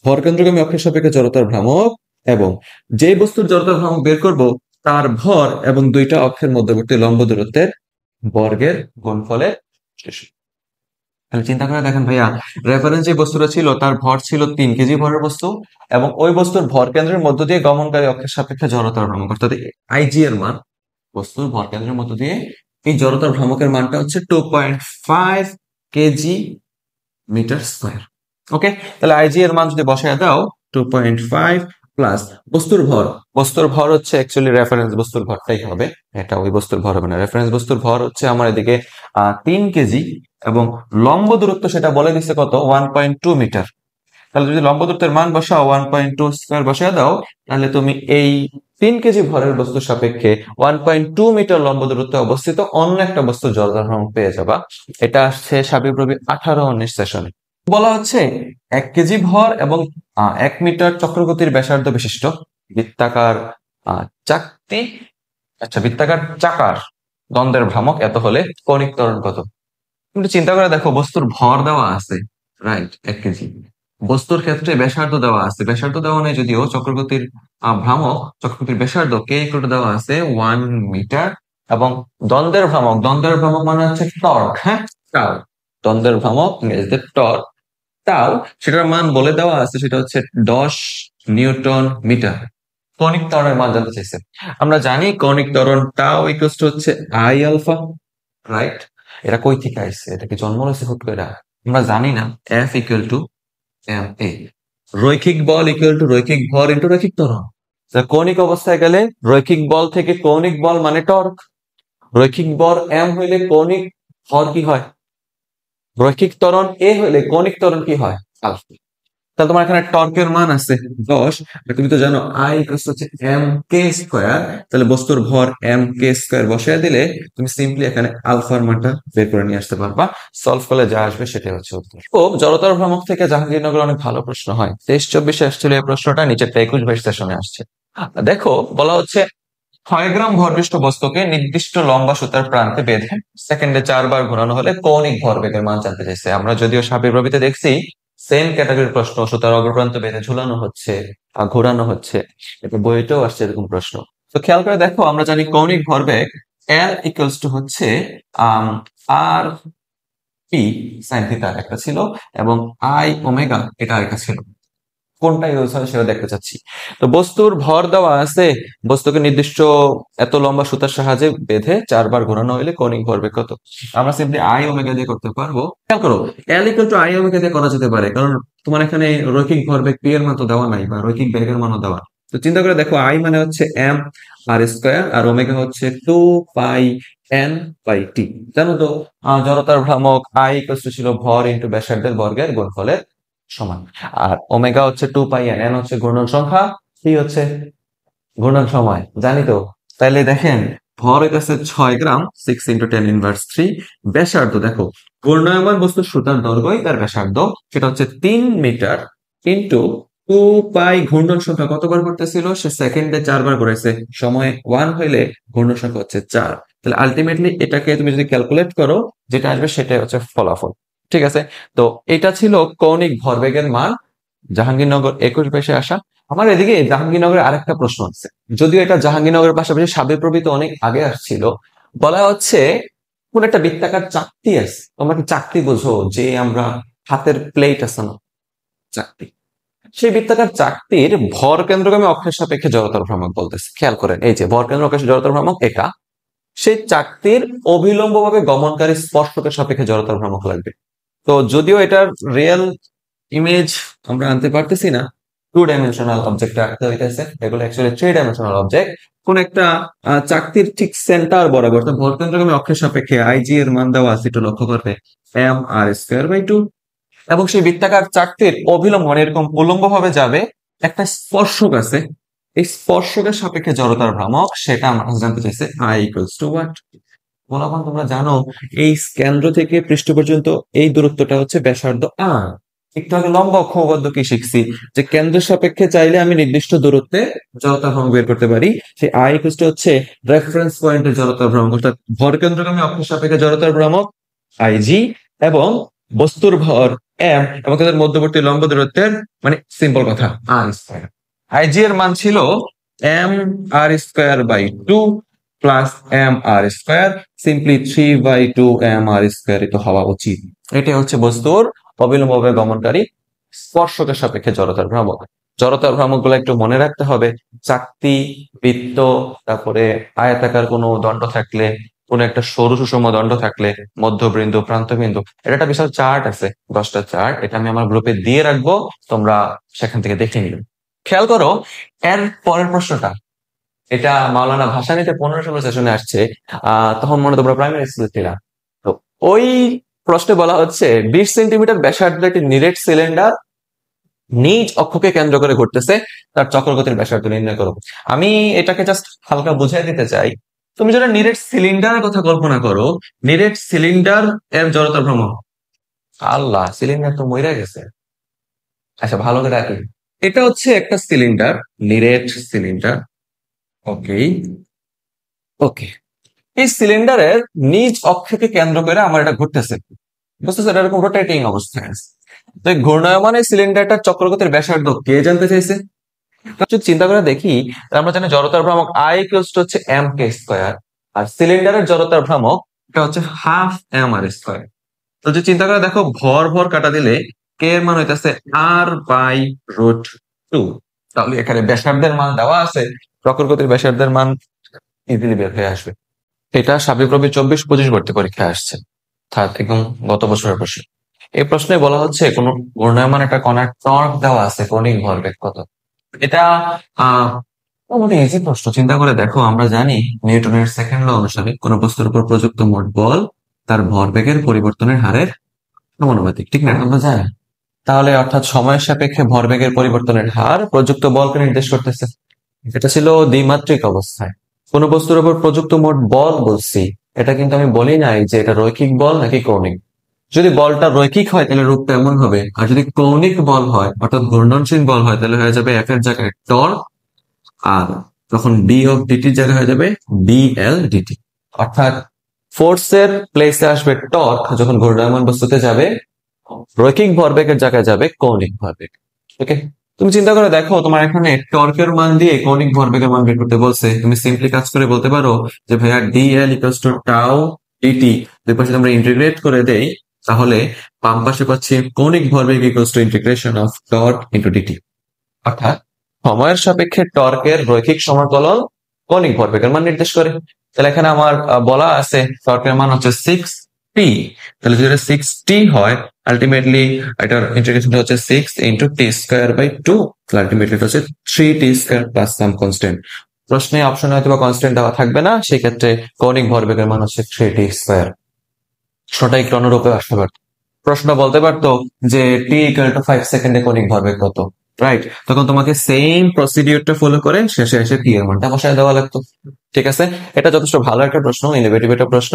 ভরকেন্দ্রগামী অক্ষের সাপেক্ষে জড়তার ভ্রামক, এবং যে বস্তুর জড়তার ভ্রামক বের করব তার ভর এবং দুইটা অক্ষের মধ্যবর্তী লম্ব দূরত্বের বর্গের গুণফলের শেষ। তাহলে চিন্তা করে দেখেন ভাইয়া, রেফারেন্স যে বস্তুটা ছিল তার ভর ছিল 3 কেজি ভরের বস্তু, এবং ওই বস্তুর ভর কেন্দ্রের মধ্য দিয়ে গমনকারী অক্ষের সাপেক্ষে জড়তার ভ্রামক, অর্থাৎ আইজি এর মান, বস্তুর ভর কেন্দ্রের মধ্য দিয়ে এই জড়তার ভ্রামকের মানটা হচ্ছে 2.5 কেজি মিটার স্কয়ার। ওকে, তাহলে আইজি এর মান যদি বসায় দাও 2.5 প্লাস বস্তুর ভর হচ্ছে অ্যাকচুয়ালি রেফারেন্স বস্তুর ভরটাই হবে, এটা ওই বস্তুর ভর হবে না। রেফারেন্স বস্তুর ভর হচ্ছে আমার এদিকে 3 কেজি, এবং লম্ব দূরত্ব সেটা বলে দিচ্ছে কত, 1.2 মিটার। তাহলে যদি লম্ব দূরত্বের মান বসাও 1.2 স্কয়ার বসায় দাও, তাহলে তুমি এই 3 কেজি ভরের বস্তুর সাপেক্ষে 1.2 মিটার লম্ব দূরত্বে অবস্থিত অন্য একটা বস্তুর জড়তার ভ্রামক পেয়ে যাবা। এটা আসছে সাবিপ্রবি 18-19 সেশনে। বলা হচ্ছে 1 কেজি ভর এবং 1 মিটার চক্রগতির ব্যাসার্ধ বিশিষ্ট বৃত্তাকার চাকতি, বৃত্তাকার চাকার দ্বন্দ্বের ভ্রামক এত হলে কৌণিক ত্বরণ কত? কিন্তু চিন্তা করে দেখো, বস্তুর ভর দেওয়া আছে, রাইট, 1 কেজি। বস্তুর ক্ষেত্রে ব্যাসার্ধ দেওয়া আছে, ব্যাসার্ধ দেওয়া নেই যদিও, চক্রগতির ভ্রামক, চক্রগতির ব্যাসার্ধ কে ইকুয়াল টু দেওয়া আছে 1 মিটার, এবং দ্বন্দ্বের ভ্রামক মানে হচ্ছে টর্ক, হ্যাঁ, টাও। দ্বন্দ্বের ভ্রামক ইংরেজিতে টর্ক, টাও, সেটার মান বলে দেওয়া আছে, সেটা হচ্ছে 10 নিউটন মিটার। কৌণিক ত্বরণের মান জানতে চাইছে। আমরা জানি কৌণিক ত্বরণ টাও ইকুয়াল টু হচ্ছে আই আলফা, রাইট। এটা কই থেকে আইছে? এটা কি জন্ম হয়েছে হুট করে? আমরা জানি না। F equal to M A, রৈখিক বল ইকুয়াল টু রৈখিক ভর ইন্টু রৈখিক ত্বরণ। কৌণিক অবস্থায় গেলে রৈখিক বল থেকে কৌণিক বল মানে টর্ক, রৈখিক বল এম হইলে কৌণিক ভর কি হয়? রৈখিক ত্বরণ এ হইলে কৌণিক ত্বরণ কি হয়? আলফা। তাহলে তোমার এখানে টর্কের মান আছে 10, তুমি তো জানো আই হচ্ছে এম কে স্কয়ার, তাহলে বস্তুর ভর এম কে স্কয়ার বসায় দিলে তুমি সিম্পলি এখানে আলফার মানটা বের করে নিয়ে আসতে পারবা। সলভ করলে যা আসবে সেটাই হচ্ছে উত্তর। ও জড়তার ভ্রামক থেকে জাহাঙ্গীরনগর অনেক ভালো প্রশ্ন হয়, 23-24 আসছিল এই প্রশ্নটা, নিচেরটা 21-22 সেশনে আসছে। দেখো, বলা হচ্ছে 6 গ্রাম ভরবিষ্ট বস্তুকে নির্দিষ্ট লম্বা সুতার প্রান্তে বেঁধে সেকেন্ডে 4 বার ঘোরানো হলে কৌণিক ভরবেগের মান জানতে চাইছে। আমরা যদিও সাবিপ্রবিতে দেখছি সেম ক্যাটাগরির প্রশ্ন, সুতার অগ্রপ্রান্ত বেঁধে ঝুলানো হচ্ছে, ঘোরানো হচ্ছে, এটা বইতেও আসছে এরকম প্রশ্ন। তো খেয়াল করে দেখো, আমরা জানি কৌণিক ভরবেগ এল ইকুয়ালস টু হচ্ছে আর পি সাইন থিটা একটা ছিল এবং আই ওমেগা এটা আরেকটা ছিল। কোনটা ইউজ হয় সেটা দেখতে চাচ্ছি। তো বস্তুর ভর দেওয়া আছে, বস্তুকে নির্দিষ্ট এত লম্বা সুতার সাহায্যে বেঁধে 4 বার ঘোরানো হইলে কৌণিক ভরবেগ কত। আমরা সিম্পলি আই ওমেগা দিয়ে করতে পারবো। খেয়াল করো, L equal to I omega দিয়ে করা যেতে পারে, কারণ তোমার এখানে রৈখিক ভরবেগ পি এর মান তো দেওয়া নাই, বা রৈখিক বেগের মানও দেওয়া। তো চিন্তা করে দেখো, আই মানে হচ্ছে এম আর স্কোয়ার, আর ওমেগা হচ্ছে 2πn/t। জানো তো জড়তার ভ্রামক আই ইকুয়াল টু ছিল ভর ইন্টু ব্যাসার্ধের বর্গের গুণফলের সমান। আর ওমেগা হচ্ছে 2πn, এন হচ্ছে ঘূর্ণন সংখ্যা, টি হচ্ছে ঘূর্ণন সময়, জানি তো। তাইলে দেখেন, ভর হইতেছে 6 গ্রাম, 6 × 10⁻³ ব্যাসার্ধ দেখো, ঘূর্ণায়মান বস্তুর সুতার দৈর্ঘ্যই তার ব্যাসার্ধ, সেটা হচ্ছে 3 মিটার ইন্টু 2π। ঘূর্ণন সংখ্যা কতবার করতেছিল, সে সেকেন্ডে 4 বার করেছে, সময় 1 হইলে ঘূর্ণন সংখ্যা হচ্ছে 4। তাহলে আলটিমেটলি এটাকে তুমি যদি ক্যালকুলেট করো, যেটা আসবে সেটাই হচ্ছে ফলাফল। ঠিক আছে, তো এটা ছিল কৌণিক ভরবেগের মান, জাহাঙ্গীরনগর 21 আসা। আমার এদিকে জাহাঙ্গীরনগরের আরেকটা প্রশ্ন আছে, যদিও এটা জাহাঙ্গীরনগরের পাশাপাশি সাবিপ্রবি তো অনেক আগে আসছিল। বলা হচ্ছে কোন একটা বৃত্তাকার চাকতি আছে, তোমরা কি চাকতি বোঝো, যে আমরা হাতের প্লেট আছে না, চাকতি, সেই বৃত্তাকার চাকতির ভর কেন্দ্রগামী অক্ষের সাপেক্ষে জড়তার ভ্রামক বলতেছে। খেয়াল করেন, এই যে ভর কেন্দ্র অক্ষের জড়তার ভ্রামক এটা, সেই চাকতির অভিলম্বভাবে গমনকারী স্পর্শকের সাপেক্ষে জড়তার ভ্রামক লাগবে। তো যদিও এটার রিয়েল ইমেজ আমরা আনতে পারতেছি না, 2 ডাইমেনশনাল অবজেক্ট রাখতে হইতেছে, এগুলো অ্যাকচুয়ালি 3 ডাইমেনশনাল অবজেক্ট। কোন একটা চাকতির ঠিক সেন্টার বরাবর ভর কেন্দ্রগামী অক্ষের সাপেক্ষে আইজি এর মান দেওয়া আছে, একটু লক্ষ্য করবে, mr²/2। এবং সেই বৃত্তাকার চাকতির অভিলম্ব মানে এরকম উলম্ব ভাবে যাবে একটা স্পর্শক আছে, এই স্পর্শকের সাপেক্ষে জড়তার ভ্রামক, সেটা আমার কাছে জানতে চাইছে I equals to what. Balban তোমরা জানো, এই কেন্দ্র থেকে পৃষ্ঠ পর্যন্ত এই দূরত্বটা হচ্ছে ব্যাসার্ধ আর। একটু আগে লম্বা অক্ষবদ্ধ কি শিখছি, যে কেন্দ্রের সাপেক্ষে চাইলে আমি নির্দিষ্ট দূরত্বে জড়তার ভ্রামক বের করতে পারি। সেই আই ইকুয়ালস টু হচ্ছে রেফারেন্স পয়েন্টের জড়তার ভ্রামক, অর্থাৎ ভর কেন্দ্রগামী অক্ষের সাপেক্ষে জড়তার ভ্রামক আইজি, এবং বস্তুর ভর এম এবং তাদের মধ্যবর্তী লম্ব দূরত্বের মানে সিম্পল কথা r²। আইজি এর মান ছিল mr²/2 plus mr², simply 3/2 mr² তো হওয়া উচিত। এটা হচ্ছে বস্তুর অবিলম্বভাবে গমনকারী স্পর্শকের সাপেক্ষে জড়তার ভ্রামক। জড়তার ভ্রামক গুলো একটু মনে রাখতে হবে, চাকতি, বৃত্ত, তারপরে আয়তাকার কোনো দণ্ড থাকলে, কোন একটা সরু সুষম দণ্ড থাকলে, মধ্যবিন্দু, প্রান্তবিন্দু, এটা একটা বিশাল চার্ট আছে, 10টা চার্ট, এটা আমি আমার গ্রুপে দিয়ে রাখবো, তোমরা সেখান থেকে দেখে নিবে। খেয়াল করো, এর পরের প্রশ্নটা, এটা মাওলানা ভাসানীতে 15-16 সেশনে আসছে, তখন মনে তোমরা প্রাইমারি স্কুলে ছিলা। তো ওই প্রশ্নে বলা হচ্ছে 20 সেন্টিমিটার ব্যাসার্ধ একটি নিরেট সিলিন্ডার নিজ অক্ষকে কেন্দ্র করে ঘুরতেছে, তার চক্রগতির ব্যাসার্ধ নির্ণয় করো। আমি এটাকে জাস্ট হালকা বুঝিয়ে দিতে চাই। তুমি যেটা নিরেট সিলিন্ডারের কথা কল্পনা করো, নিরেট সিলিন্ডার এর জড়তার ভ্রমণ, আল্লাহ সিলিন্ডার তো মইরা গেছে। আচ্ছা ভালো করে রাখি, এটা হচ্ছে একটা সিলিন্ডার, নিরেট সিলিন্ডার। ওকে, ওকে, এই সিলিন্ডারের নিজ অক্ষকে কেন্দ্র করে আমার এটা ঘুরতেছে, বুঝতেছে, এটা এরকম রোটেটিং অবস্থায় আছে। তো এই ঘূর্ণায়মান এই সিলিন্ডারটার চক্রগতির ব্যাসার্ধ কে জানতে চাইছে? যদি চিন্তা করে দেখি, আমরা জানি জড়তার ভ্রামক I ইকুয়ালস টু হচ্ছে mk², আর সিলিন্ডারের জড়তার ভ্রামক এটা হচ্ছে হাফ mr²। তো যদি চিন্তা করে দেখো, ভর ভর কাটা দিলে কে এর মান হইতেছে r/√2। তাহলে এখানে ব্যাসার্ধের মান দেওয়া আছে, চক্রগতির ব্যাসার্ধের মান ইজিলি বের হয়ে আসবে। এটা সাবিপ্রবি 24-25 ভর্তি পরীক্ষায় আসছে, একদম গত বছরের প্রশ্ন। এই প্রশ্নে বলা হচ্ছে কোন ঘূর্ণায়মান একটা কণার টর্ক দেওয়া আছে, কৌণিক ভরবেগ কত। এটা মোটামুটি ইজি প্রশ্ন। চিন্তা করে দেখো, আমরা জানি নিউটনের সেকেন্ড ল অনুসারে কোন বস্তুর উপর প্রযুক্ত মোট বল তার ভরবেগের পরিবর্তনের হারের সমানুপাতিক, ঠিক না? আমরা জানি, তাহলে অর্থাৎ সময়ের সাপেক্ষে ভরবেগের পরিবর্তনের হার প্রযুক্ত বলকে নির্দেশ করতেছে। এটা ছিল দ্বিমাত্রিক অবস্থায়। কোন বস্তুর উপর প্রযুক্ত মোট বল বলছি, এটা কিন্তু আমি বলি নাই যে এটা রৈখিক বল নাকি কৌণিক। যদি বলটা রৈখিক হয় তাহলে রূপটা এমন হবে, আর যদি কৌণিক বল হয় অর্থাৎ ঘূর্ণনশীল বল হয়, তাহলে হয়ে যাবে F এর জায়গায় টর্ক, আর তখন বি অফ ডিটির জায়গায় হয়ে যাবে BL/dt। অর্থাৎ ফোর্সের প্লেসে আসবে টর্ক যখন ঘূর্ণায়মান বস্তুতে যাবে, রৈখিক ভরবেগের জায়গায় যাবে কৌণিক ভরবেগ। ওকে, তুমি চিন্তা করে দেখো, তোমার এখানে টর্কের মান দিয়ে কৌণিক ভরবেগের মান বের করতে বলছে, তুমি সিম্পলি কাজ করে বলতে পারো যে ভাইয়া DL equals to tau DT, দুই পাশে আমরা ইন্টিগ্রেট করে দেই, তাহলে বাম পাশে পাচ্ছি কৌণিক ভরবেগ equals to integration of torque into DT, অর্থাৎ সময়ের সাপেক্ষে টর্কের রৈখিক সমাকলন কৌণিক ভরবেগের মান নির্দেশ করে। তাহলে এখানে আমার বলা আছে টর্কের মান হচ্ছে 6p। তাহলে যদি 6t হয়, আলটিমেটলি এটার ইন্টিগ্রেশনটা হচ্ছে 6 × t² / 2। আলটিমেটলি এটা হচ্ছে 3t² প্লাস সাম কনস্ট্যান্ট। প্রশ্নে অপশন হয়তো বা কনস্ট্যান্ট দেওয়া থাকবে না, সেক্ষেত্রে কৌণিক ভরবেগের মান হচ্ছে 3t²। প্রশ্নটা একটু অন্যরূপে আসতে পারত। প্রশ্ন বলতে পারতো যে t = 5 সেকেন্ডে কৌণিক ভরবেগ কত, রাইট? তখন তোমাকে সেম প্রসিডিউরটা ফলো করে শেষে এসে টি এর মানটা বসায় দেওয়া লাগতো। ঠিক আছে, এটা যথেষ্ট ভালো একটা প্রশ্ন, ইনোভেটিভ একটা প্রশ্ন।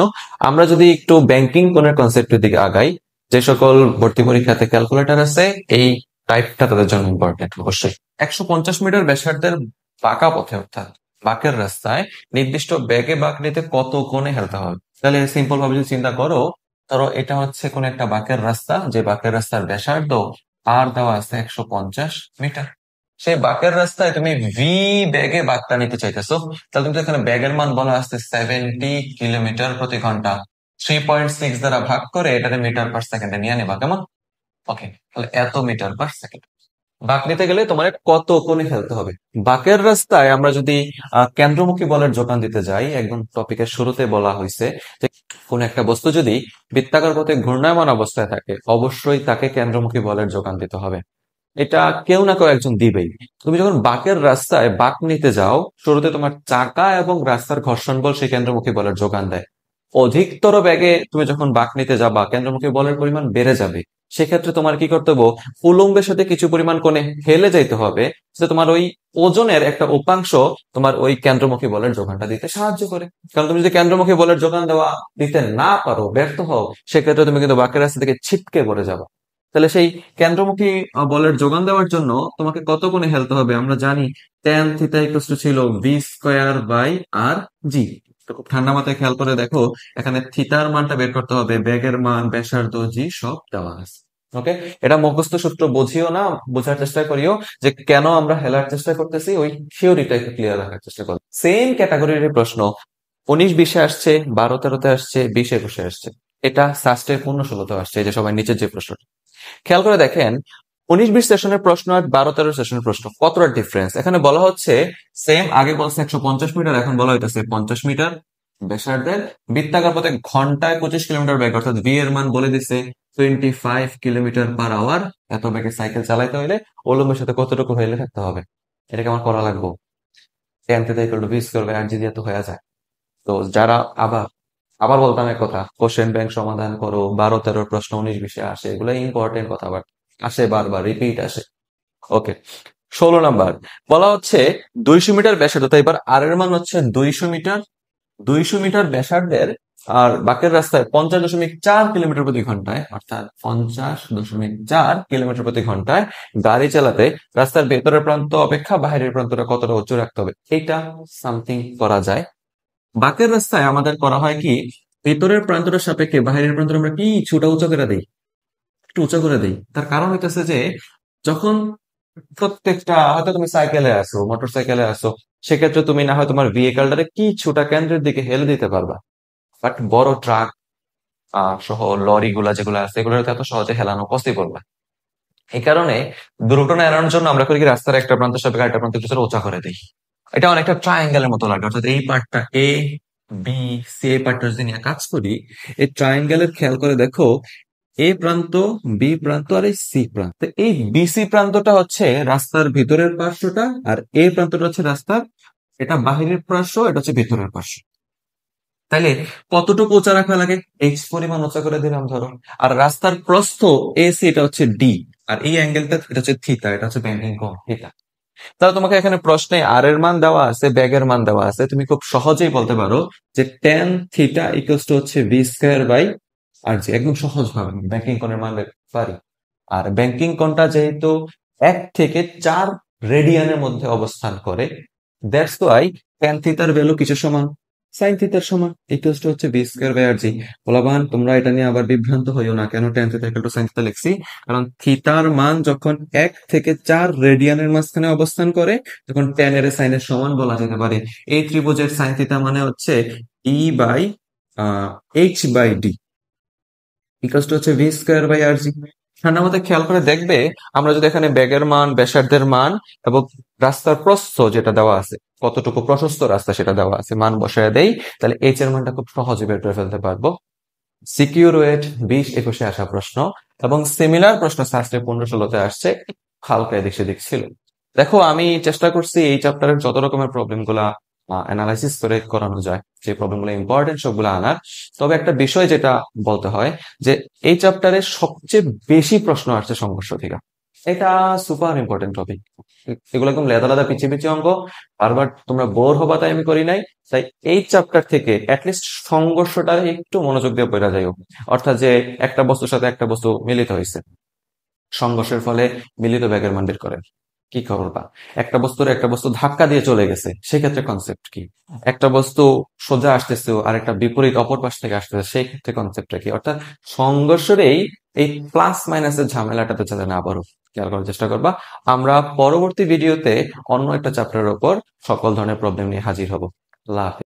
আমরা যদি একটু ব্যাংকিং কোণের কনসেপ্টের দিকে আগাই, যে সকল ভর্তি পরীক্ষাতে ক্যালকুলেটর আছে, এই টাইপটা তাদের জন্য ইম্পর্টেন্ট অবশ্যই। 150 মিটার ব্যাসার্ধের বাঁকা পথে, অর্থাৎ বাঁকের রাস্তায় নির্দিষ্ট বেগে বাঁক নিতে কত কোণে হেলতে হবে? তাহলে সিম্পল ভাবে যদি চিন্তা করো, ধরো এটা হচ্ছে কোন একটা বাঁকের রাস্তা, যে বাঁকের রাস্তার ব্যাসার্ধ আর দেওয়া আছে 150 মিটার। সেই বাঁকের রাস্তায় তুমি ভি বেগে বাঁকটা নিতে চাইতেছো, তাহলে তুমি এখানে বেগের মান বলা আছে 70 কিলোমিটার প্রতি ঘন্টা। 3.6 দ্বারা ভাগ করে এটাকে মিটার পার সেকেন্ডে নিয়ে নেবা, কেমন? ওকে, তাহলে এত মিটার পার সেকেন্ড। বাঁক নিতে গেলে তোমার কত কোণে ফেলতে হবে? বাঁকের রাস্তায় আমরা যদি কেন্দ্রমুখী বলের যোগান দিতে যাই, একদম টপিকের শুরুতে বলা হয়েছে যে কোন একটা বস্তু যদি বৃত্তাকার পথে ঘূর্ণায়মান অবস্থায় থাকে, অবশ্যই তাকে কেন্দ্রমুখী বলের যোগান দিতে হবে। এটা কেউ না কেউ একজন দিবেই। তুমি যখন বাঁকের রাস্তায় বাঁক নিতে যাও, শুরুতে তোমার চাকা এবং রাস্তার ঘর্ষণ বল সেই কেন্দ্রমুখী বলের যোগান দেয়। অধিকতর বেগে তুমি যখন বাঁক নিতে যাবা, কেন্দ্রমুখী বলের পরিমাণ বেড়ে যাবে। সেক্ষেত্রে তোমার কি করতে হবে? উলম্বের সাথে কিছু পরিমাণ কোণে হেলে যাইতে হবে, যে তোমার ওই ওজনের একটা উপাংশ তোমার ওই কেন্দ্রমুখী বলের যোগানটা দিতে সাহায্য করে। কারণ তুমি যদি কেন্দ্রমুখী বলের যোগান দেওয়া দিতে না পারো, ব্যর্থ হও, সেক্ষেত্রে তুমি কিন্তু বাঁকের রাস্তা থেকে ছিটকে পড়ে যাবে। তাহলে সেই কেন্দ্রমুখী বলের যোগান দেওয়ার জন্য তোমাকে কত কোণে হেলতে হবে? আমরা জানি tan θ ছিল v²/r/g। তো খুব ঠান্ডা মাথায় খেয়াল করে দেখো, এখানে থিতার মানটা বের করতে হবে, বেগের মান, ব্যাসার্ধ, জি সব দেওয়া আছে। ওকে, এটা মুখস্থ সূত্র বুঝিও না, বোঝার চেষ্টা করিও যে কেন আমরা হেলার চেষ্টা করতেছি, ওই থিওরিটা একটু ক্লিয়ার রাখার চেষ্টা করো। সেম ক্যাটাগরির প্রশ্ন 19-20-এ আসছে, 12-13-তে আসছে, 20-21-এ আসছে। এটা সাস্টের 15-16-তেও আসছে, এই যে সবাই নিচের যে প্রশ্নটা খেয়াল করে দেখেন, 19-20 সেশনের প্রশ্ন আর 12-13 সেশনের প্রশ্ন কতটা ডিফারেন্স। এখানে বলা হচ্ছে সেম, আগে বলছে 150 মিটার, এখন বলা হইতেছে 50 মিটার ব্যাসার্ধের বৃত্তাকার পথে ঘন্টায় 25 কিলোমিটার বেগ, অর্থাৎ ভি এর মান বলে দিছে 25 কিলোমিটার/আওয়ার। এত বেগে সাইকেল চালাইতে হইলে উলম্বের সাথে কতটুকু হইলে থাকতে হবে? এটাকে আমার করা লাগবো tan θ = v²/r/g দিয়ে তো হয়ে যায়। তো যারা আবার আবার বলতাম এক কথা, কোশ্চেন ব্যাংক সমাধান করো, 12-13 প্রশ্ন 19-20-এ আসে, এগুলো ইম্পর্টেন্ট কথা, বাট আসে বারবার রিপিট আসে। ওকে, 16 নাম্বার বলা হচ্ছে 200 মিটার ব্যাসার্ধ, তাই এবার আর এর মান হচ্ছে 200 মিটার। 200 মিটার ব্যাসার্ধের আর বাঁকের রাস্তায় 50.4 কিলোমিটার প্রতি ঘন্টায়, অর্থাৎ 50.4 কিলোমিটার প্রতি ঘন্টায় গাড়ি চালাতে রাস্তার ভেতরের প্রান্ত অপেক্ষা বাইরের প্রান্তটা কতটা উঁচু রাখতে হবে? এটা সামথিং করা যায়। বাঁকের রাস্তায় আমাদের করা হয় কি, ভেতরের প্রান্তটার সাপেক্ষে বাইরের প্রান্তটা আমরা কি ছোটা উঁচা করে দিই, একটু উঁচা করে দিই। তার কারণ হইতেছে যে যখন প্রত্যেকটা, হয়তো তুমি সাইকেলে আসো, মোটর সাইকেলে আসো, সেক্ষেত্রে তুমি না হয় তোমার ভেহিকলটারে কি ছোটা কেন্দ্রের দিকে হেলে দিতে পারবা, বাট বড় ট্রাক সহ লরি গুলা যেগুলো আছে, এগুলো এত সহজে হেলানো পসিবল না। এই কারণে দুর্ঘটনা এড়ানোর জন্য আমরা করি কি, রাস্তার একটা প্রান্ত সাপেক্ষে আরেকটা প্রান্ত কিছুটা উঁচা করে দিই। এটা অনেকটা ট্রায়াঙ্গেলের মতো লাগে, অর্থাৎ এই পার্টটা এ বি সি, এই পার্টটা যদি নিয়ে কাজ করি, এই ট্রায়াঙ্গেলের খেয়াল করে দেখো, এ প্রান্ত, বি প্রান্ত আর এই সি প্রান্ত। এই বিসি প্রান্তটা হচ্ছে রাস্তার ভিতরের পার্শ্বটা, আর এ প্রান্তটা হচ্ছে রাস্তার, এটা বাহিরের পার্শ্ব, এটা হচ্ছে ভিতরের পার্শ্ব। তাইলে কতটুকু উঁচা রাখা লাগে? এইচ পরিমাণ উঁচা করে দিলাম ধরো। আর রাস্তার প্রস্থ এসি, এটা হচ্ছে ডি, আর এই অ্যাঙ্গেলটা এটা হচ্ছে থিটা, এটা হচ্ছে ব্যাংকিং কোণ থিটা। তাহলে তোমাকে এখানে প্রশ্নে আর এর মান দেওয়া আছে, ব্যাগের মান দেওয়া আছে, তুমি খুব সহজেই বলতে পারো যে tan θ হচ্ছে v²/r/g। একদম সহজ ভাবে ব্যাংকিং কোণের মান বের করতে পারি। আর ব্যাংকিং কোণটা যেহেতু 1 থেকে 4 রেডিয়ানের মধ্যে অবস্থান করে, দ্যাটস ওয়াই tan θ এর ভ্যালু কিছু সমান sin θ এর সমান, হচ্ছে v²/r/g। বলাবান তোমরা এটা নিয়ে আবার বিভ্রান্ত হইও না, কেন tan θ = sin θ লিখছি, কারণ থিতার মান যখন 1 থেকে 4 রেডিয়ানের মাঝখানে অবস্থান করে, তখন tan এর sin এর সমান বলা যেতে পারে। এই ত্রিভুজের sin θ মানে হচ্ছে E/h/d। ইকুয়ালস টু হচ্ছে ভি স্কোয়ার বাই আর জি। ঠান্ডা মাথায় খেয়াল করে দেখবে, আমরা যদি এখানে বেগের মান, ব্যাসার্ধের মান এবং রাস্তার প্রস্থ যেটা দেওয়া আছে, কতটুকু প্রশস্ত রাস্তা সেটা দেওয়া আছে, মান বসায় দেই, তাহলে এইচ এর মানটা খুব সহজে বের করে ফেলতে পারবো। সিকিউর ওয়েট 20-21 আসা প্রশ্ন এবং সিমিলার প্রশ্ন শাস্ত্রে 15-16 আসছে, হালকা এদিক সেদিক ছিল। দেখো, আমি চেষ্টা করছি এই চ্যাপ্টারের যত রকমের প্রবলেম গুলা অ্যানালাইসিস করে করানো যায়, যে প্রবলেম গুলো ইম্পর্টেন্ট সবগুলো আনার। তবে একটা বিষয় যেটা বলতে হয়, যে এই চ্যাপ্টারে সবচেয়ে বেশি প্রশ্ন আসছে সংঘর্ষ থেকে। এটা সুপার ইম্পর্টেন্ট টপিক। এগুলো একদম লেদা লেদা পিছিয়ে পিছিয়ে অঙ্ক, বারবার তোমরা বোর হবা, তাই আমি করি নাই। তাই এই চ্যাপ্টার থেকে অ্যাটলিস্ট সংঘর্ষটা একটু মনোযোগ দিয়ে পড়া যায়, অর্থাৎ যে একটা বস্তুর সাথে একটা বস্তু মিলিত হয়েছে, সংঘর্ষের ফলে মিলিত বেগের মান বের করেন, কি করবা? একটা বস্তু ধাক্কা দিয়ে চলে গেছে, সেক্ষেত্রে কনসেপ্ট কি? একটা বস্তু সোজা আসতেছে আর একটা বিপরীত অপর পাশ থেকে আসতেছে, সেই ক্ষেত্রে কনসেপ্টটা কি? অর্থাৎ সংঘর্ষের এই প্লাস মাইনাসের ঝামেলাটাতে যাতে না পারো, খেয়াল করার চেষ্টা করবা। আমরা পরবর্তী ভিডিওতে অন্য একটা চ্যাপ্টারের উপর সকল ধরনের প্রবলেম নিয়ে হাজির হব। আল্লাহ হাফেজ।